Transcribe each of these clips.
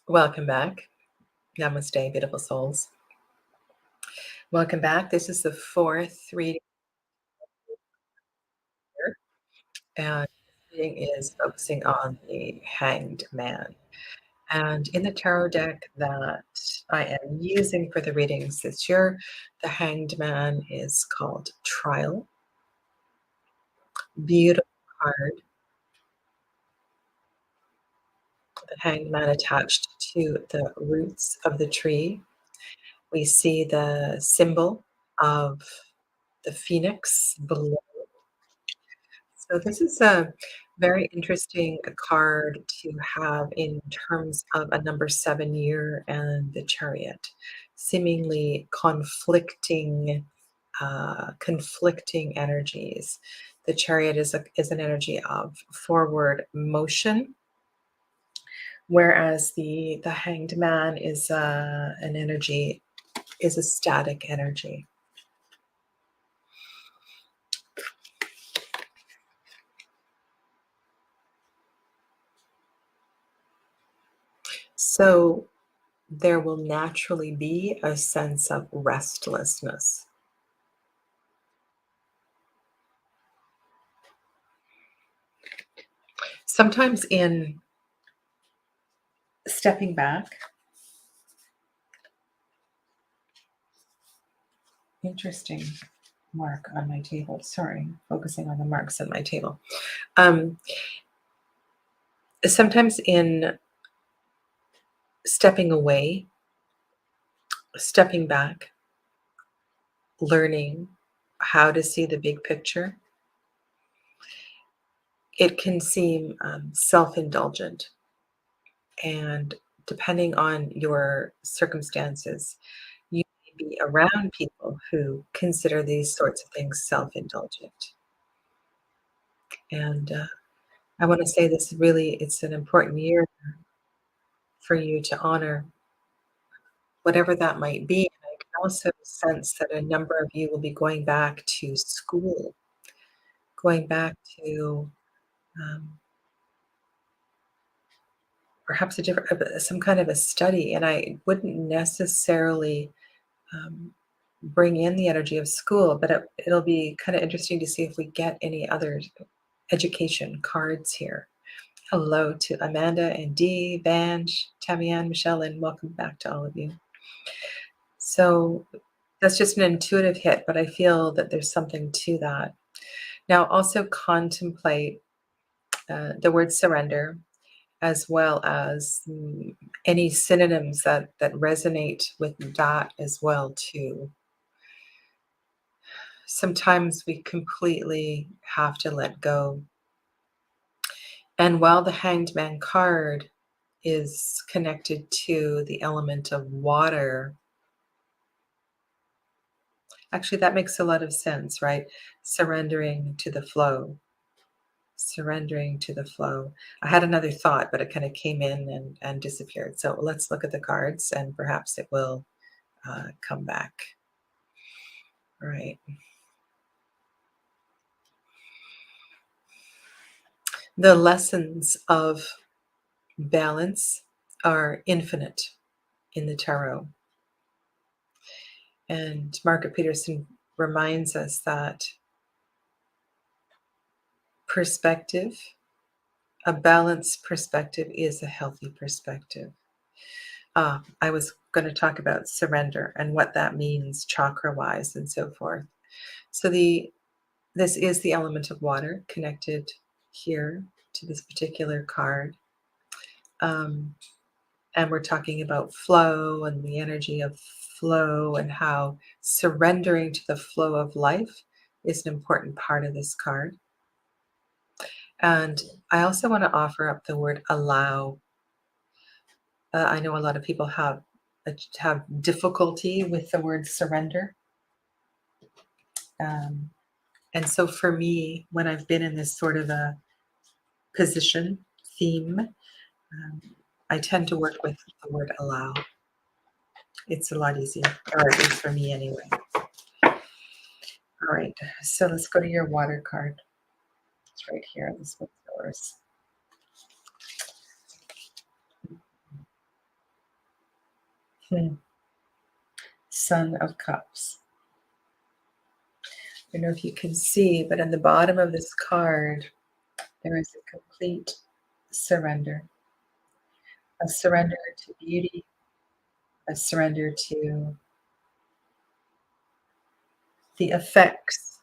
Welcome back. Namaste, beautiful souls. Welcome back. This is the fourth reading here, and this reading is focusing on the Hanged Man. And in the tarot deck that I am using for the readings this year, the Hanged Man is called Trial. Beautiful card. The Hanged Man attached to the roots of the tree. We see the symbol of the phoenix below. So this is a very interesting card to have in terms of a number 7 year and the chariot. Seemingly conflicting energies. The chariot is an energy of forward motion, whereas the hanged man is an energy is a static energy. So there will naturally be a sense of restlessness. Sometimes in stepping back, interesting mark on my table. Sorry, focusing on the marks on my table. Um, Sometimes in stepping away, stepping back, learning how to see the big picture, it can seem self indulgent. And depending on your circumstances, you may be around people who consider these sorts of things self indulgent. And I want to say this really, it's an important year for you to honor whatever that might be. And I can also sense that a number of you will be going back to school, going back to um, perhaps a different, some kind of a study. And I wouldn't necessarily um, bring in the energy of school, but it'll be kind of interesting to see if we get any other education cards here. Hello to Amanda and Dee, Vange, Tamian, Michelle, and welcome back to all of you. So that's just an intuitive hit, but I feel that there's something to that. Now, also contemplate the word surrender, as well as any synonyms that resonate with that as well too. Sometimes we completely have to let go. And while the Hanged Man card is connected to the element of water, actually, that makes a lot of sense, right? Surrendering to the flow, surrendering to the flow. I had another thought, but it kind of came in and disappeared. So let's look at the cards and perhaps it will come back. All right. The lessons of balance are infinite in the tarot. And Margaret Peterson reminds us that perspective, a balanced perspective, is a healthy perspective. I was going to talk about surrender and what that means chakra wise and so forth. So this is the element of water connected here to this particular card. And we're talking about flow and the energy of flow and how surrendering to the flow of life is an important part of this card. And I also want to offer up the word allow. I know a lot of people have difficulty with the word surrender. And so for me, when I've been in this sort of a position, theme, I tend to work with the word allow. It's a lot easier, or at least for me anyway. All right, so let's go to your water card. It's right here. This one's yours. Hmm. Son of Cups. I don't know if you can see, but on the bottom of this card, there is a complete surrender, a surrender to beauty, a surrender to the effects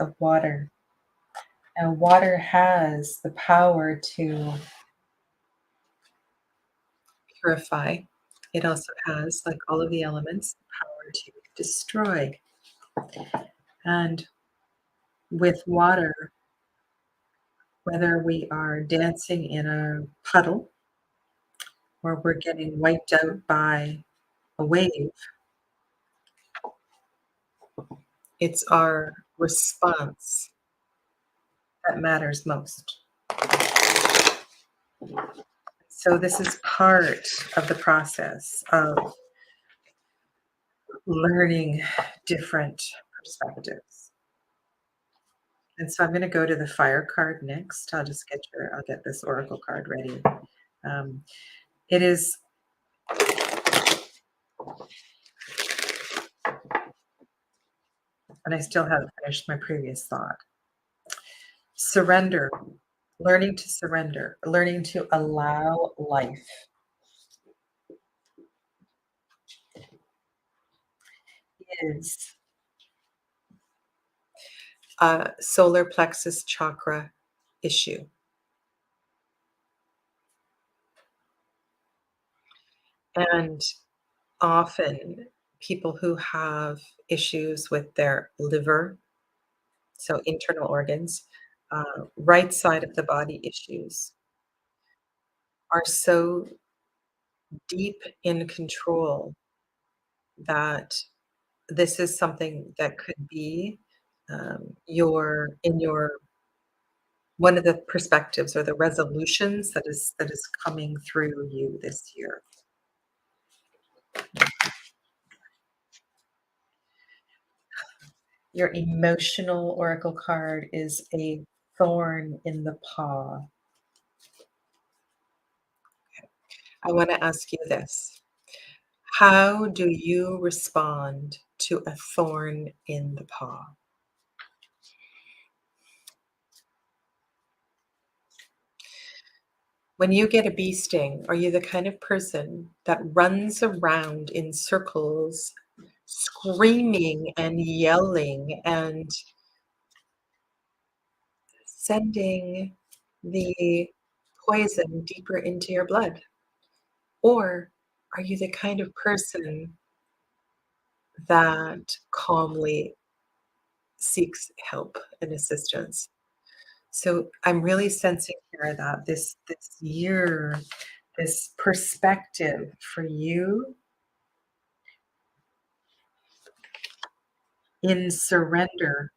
of water. Now, water has the power to purify. It also has, like all of the elements, the power to destroy. And with water, whether we are dancing in a puddle or we're getting wiped out by a wave, it's our response that matters most. So, this is part of the process of learning different perspectives. And so I'm going to go to the fire card next. I'll get this oracle card ready. Um, it is, and I still haven't finished my previous thought. Surrender, learning to surrender, learning to allow life is a solar plexus chakra issue. And often people who have issues with their liver, so internal organs, right side of the body issues, are so deep in control that this is something that could be your in your one of the perspectives or the resolutions that is coming through you this year. Your emotional oracle card is a thorn in the paw. I want to ask you this. How do you respond to a thorn in the paw? When you get a bee sting, are you the kind of person that runs around in circles, screaming and yelling and sending the poison deeper into your blood? Or are you the kind of person that calmly seeks help and assistance? So I'm really sensing here that this year, this perspective for you in surrender.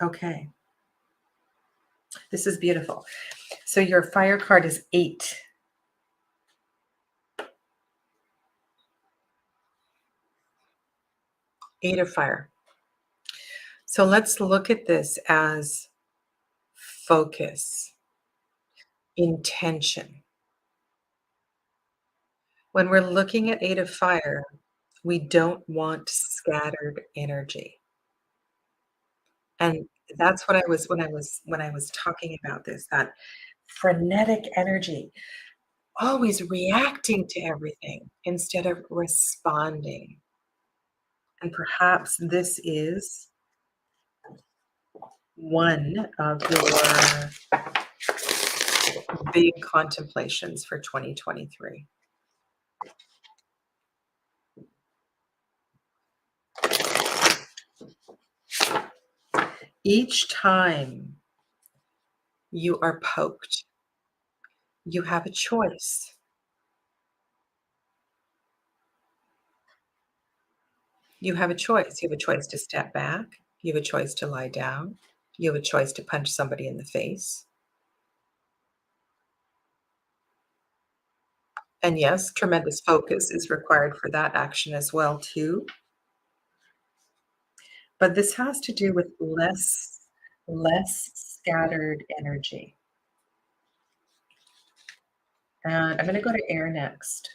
Okay, this is beautiful. So your fire card is 8. 8 of fire. So let's look at this as focus, intention. When we're looking at 8 of fire, we don't want scattered energy. And that's what I was when I was talking about this, that frenetic energy, always reacting to everything instead of responding. And perhaps this is one of your big contemplations for 2023. Each time you are poked, you have a choice. You have a choice. You have a choice to step back. You have a choice to lie down. You have a choice to punch somebody in the face. And yes, tremendous focus is required for that action as well too. But this has to do with less. less scattered energy. And I'm going to go to air next.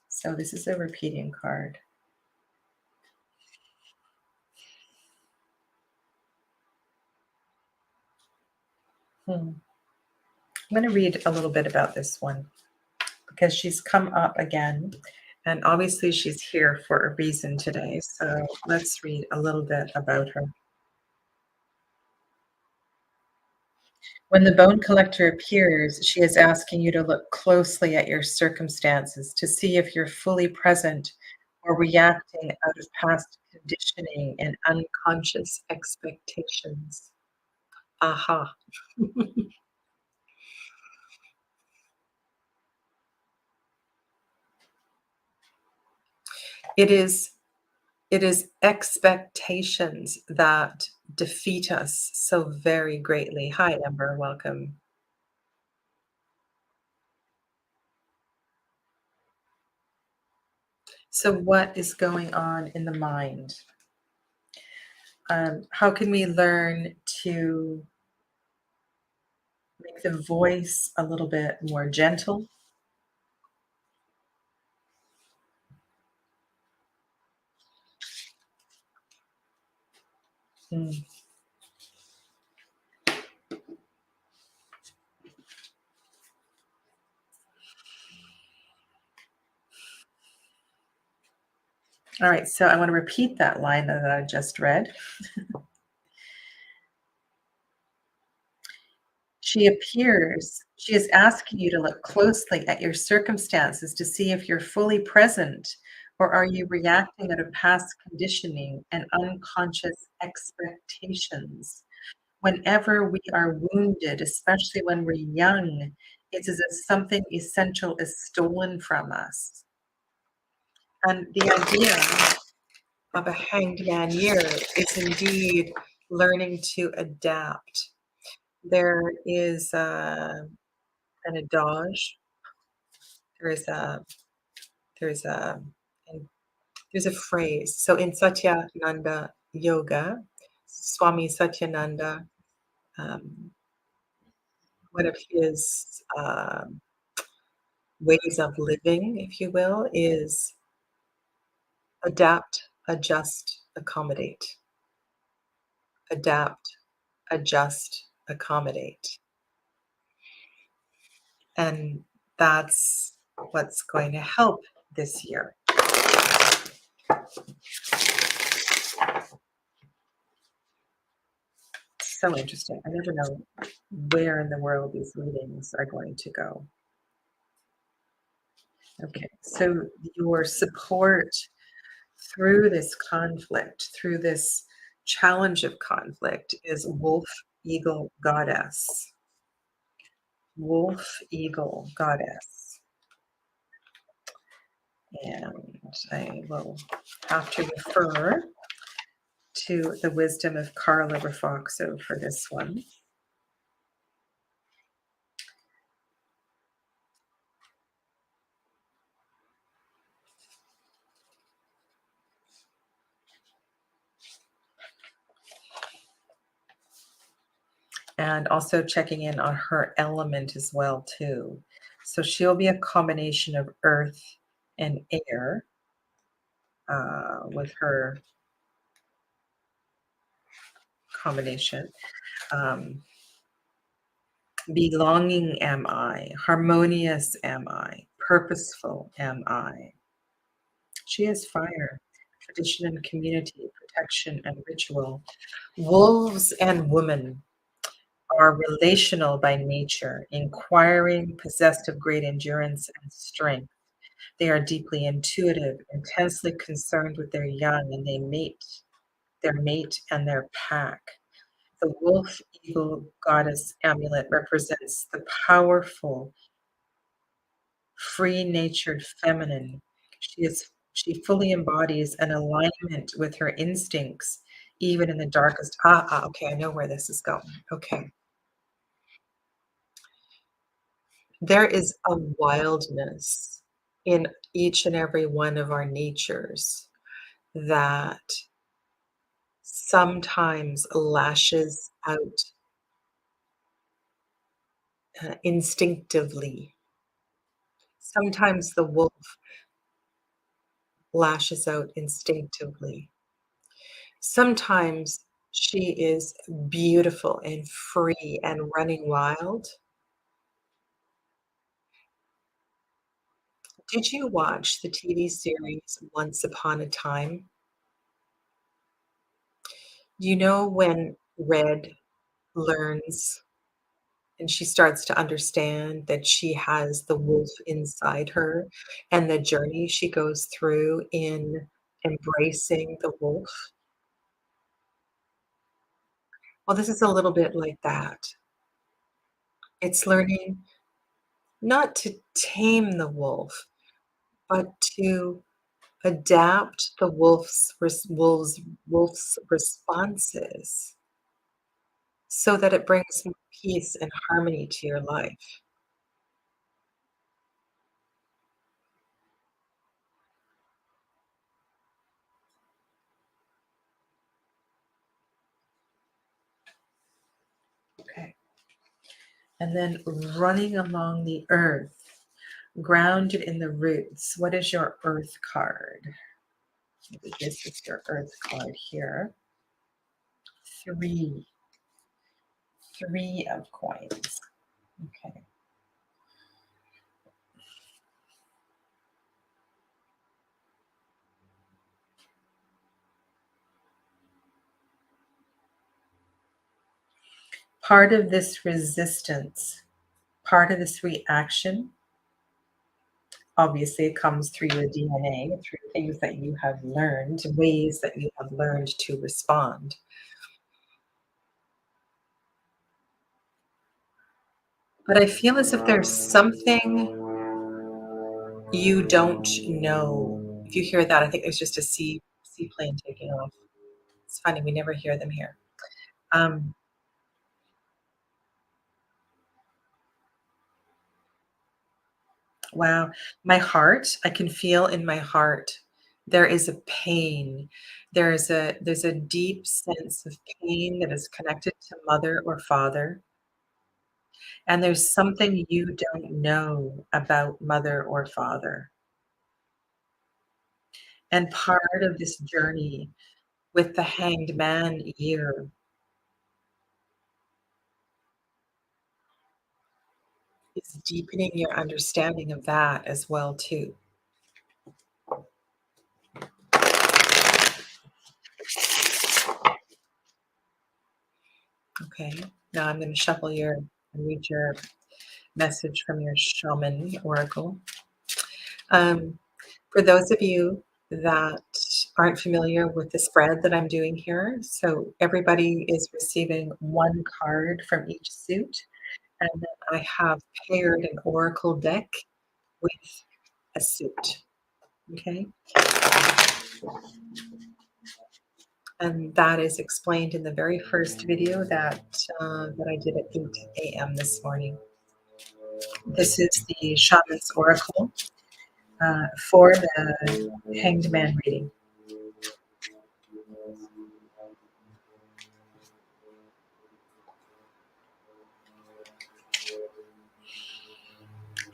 So this is a repeating card. Hmm. I'm going to read a little bit about this one because she's come up again. And obviously, she's here for a reason today. So let's read a little bit about her. When the bone collector appears, she is asking you to look closely at your circumstances to see if you're fully present or reacting out of past conditioning and unconscious expectations. Aha. It is it is expectations that defeat us so very greatly. Hi, Amber, welcome. So what is going on in the mind? How can we learn to make the voice a little bit more gentle? Mm. All right, so I want to repeat that line that I just read. She is asking you to look closely at your circumstances to see if you're fully present or are you reacting out of past conditioning and unconscious expectations. Whenever we are wounded, especially when we're young, it's as if something essential is stolen from us. And the idea of a hanged man year is indeed learning to adapt. There is an adage. There is a there's a and there's a phrase. So in Satyananda Yoga, Swami Satyananda, um, one of his ways of living, if you will, is adapt, adjust, accommodate. Adapt, adjust, accommodate. And that's what's going to help this year. So interesting. I never know where in the world these readings are going to go. Okay, so your support through this conflict, through this challenge of conflict, is Wolf Eagle Goddess. Wolf Eagle Goddess. And I will have to refer to the wisdom of Carla Rafoxo for this one. And also checking in on her element as well too. So she'll be a combination of earth and air with her combination. Um, Belonging am I, harmonious am I, purposeful am I. She is fire, tradition and community, protection and ritual. Wolves and women are relational by nature, inquiring, possessed of great endurance and strength. They are deeply intuitive, intensely concerned with their young, and they mate, their mate and their pack. The wolf eagle goddess amulet represents the powerful, free natured feminine. She fully embodies an alignment with her instincts, even in the darkest. Okay, I know where this is going. Okay. There is a wildness in each and every one of our natures that sometimes lashes out instinctively. Sometimes the wolf lashes out instinctively. Sometimes she is beautiful and free and running wild. Did you watch the TV series Once Upon a Time? You know when Red learns and she starts to understand that she has the wolf inside her and the journey she goes through in embracing the wolf? Well, this is a little bit like that. It's learning not to tame the wolf, but to adapt the wolf's responses so that it brings more peace and harmony to your life. Okay. And then running along the earth, grounded in the roots. What is your earth card? Maybe this is your earth card here. Three, three of coins. Okay. Part of this resistance, part of this reaction, obviously it comes through your DNA, through things that you have learned, ways that you have learned to respond. But I feel as if there's something you don't know. If you hear that, I think it's just a seaplane taking off. It's funny, we never hear them here. Um, wow. My heart, I can feel in my heart there is a pain. There's a deep sense of pain that is connected to mother or father. And there's something you don't know about mother or father. And part of this journey with the Hanged Man year is deepening your understanding of that as well too. Okay. Now I'm going to shuffle your and read your message from your shaman oracle. Um, for those of you that aren't familiar with the spread that I'm doing here, so everybody is receiving one card from each suit, and then I have paired an oracle deck with a suit. Okay. And that is explained in the very first video that I did at 8 a.m. this morning. This is the Shaman's Oracle for the Hanged Man reading.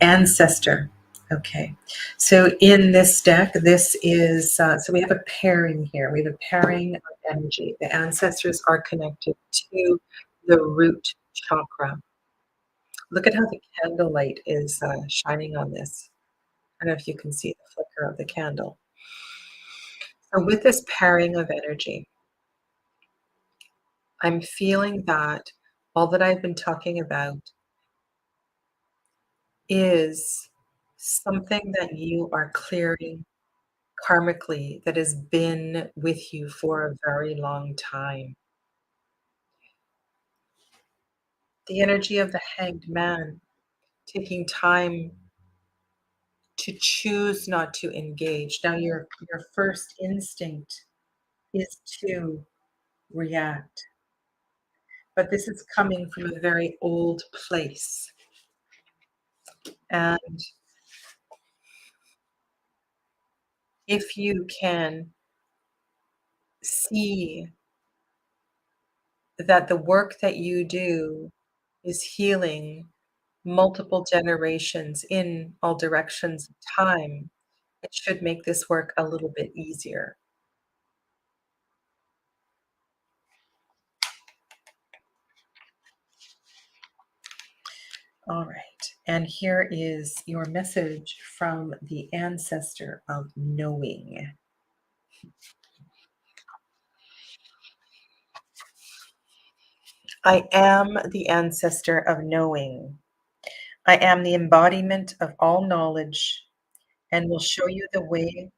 Ancestor. Okay. So in this deck, this is, so we have a pairing here. We have a pairing of energy. The ancestors are connected to the root chakra. Look at how the candlelight is shining on this. I don't know if you can see the flicker of the candle. So with this pairing of energy, I'm feeling that all that I've been talking about is something that you are clearing karmically that has been with you for a very long time. The energy of the hanged man, taking time to choose not to engage. Now your first instinct is to react, but this is coming from a very old place. And if you can see that the work that you do is healing multiple generations in all directions of time, it should make this work a little bit easier. All right. And here is your message from the ancestor of knowing. I am the ancestor of knowing. I am the embodiment of all knowledge and will show you the way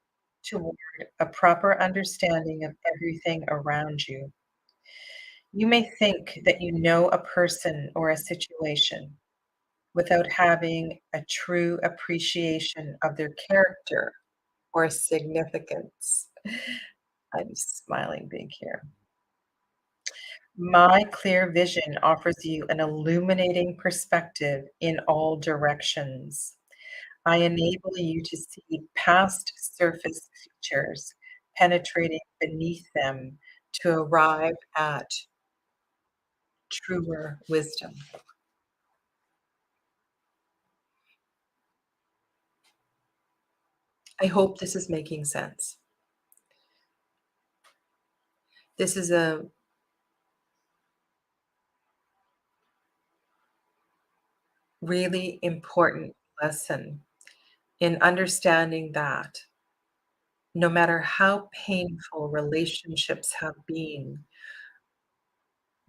toward a proper understanding of everything around you. You may think that you know a person or a situation without having a true appreciation of their character or significance. I'm smiling big here. My clear vision offers you an illuminating perspective in all directions. I enable you to see past surface features, penetrating beneath them to arrive at truer wisdom. I hope this is making sense. This is a really important lesson in understanding that no matter how painful relationships have been,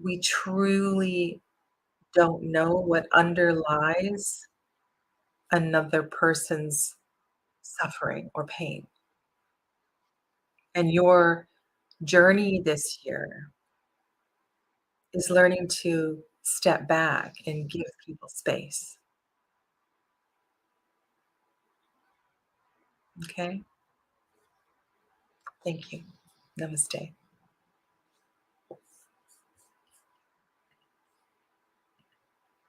we truly don't know what underlies another person's suffering or pain. And your journey this year is learning to step back and give people space. Okay? Thank you. Namaste.